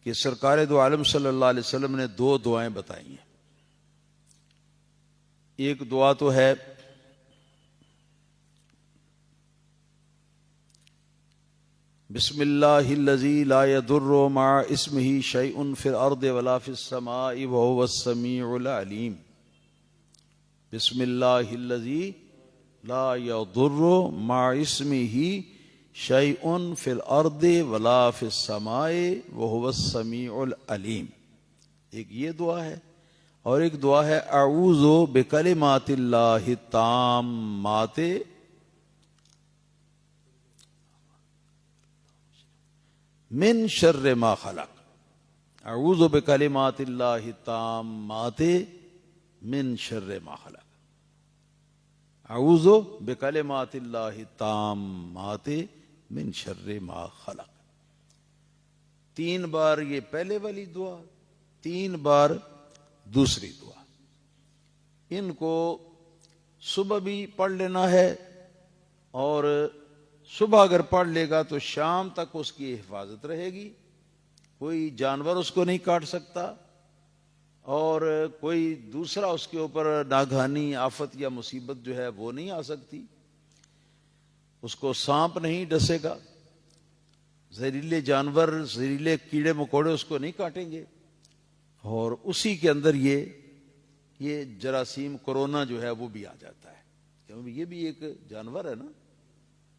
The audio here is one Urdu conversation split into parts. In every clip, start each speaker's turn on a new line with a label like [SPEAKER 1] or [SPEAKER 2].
[SPEAKER 1] کہ سرکار دو عالم صلی اللہ علیہ وسلم نے دو دعائیں بتائی ہیں. ایک دعا تو ہے بسم اللہ الذی لا یضر مع اسمہ شیء فی الارض ولا فی السماء وہو السمیع العلیم. بسم اللہ الذی لا یضر مع اسمہ شیء فی الارض ولا فی السماء وہو السمیع العلیم. ایک یہ دعا ہے، اور ایک دعا ہے اعوذ بکلمات اللہ التامات من شر ما خلق. اعوذ بکلمات اللہ التامات من شر ما خلق. اعوذ بکلمات اللہ التامات من شر ما خلق. 3 بار یہ پہلے والی دعا، 3 بار دوسری دعا. ان کو صبح بھی پڑھ لینا ہے، اور صبح اگر پڑھ لے گا تو شام تک اس کی حفاظت رہے گی، کوئی جانور اس کو نہیں کاٹ سکتا، اور کوئی دوسرا اس کے اوپر ناگہانی آفت یا مصیبت جو ہے وہ نہیں آ سکتی. اس کو سانپ نہیں ڈسے گا، زہریلے جانور، زہریلے کیڑے مکوڑے اس کو نہیں کاٹیں گے. اور اسی کے اندر یہ جراثیم کرونا جو ہے وہ بھی آ جاتا ہے، کیونکہ یہ بھی ایک جانور ہے نا،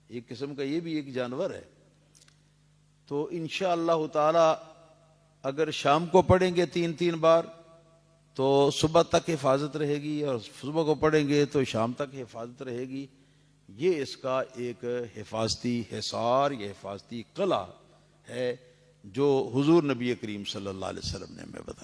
[SPEAKER 1] ایک قسم کا یہ بھی ایک جانور ہے. تو انشاءاللہ تعالی اگر شام کو پڑھیں گے 3 بار تو صبح تک حفاظت رہے گی، اور صبح کو پڑھیں گے تو شام تک حفاظت رہے گی. یہ اس کا ایک حفاظتی حصار یا حفاظتی قلعہ ہے جو حضور نبی کریم صلی اللہ علیہ وسلم نے ہمیں بتایا.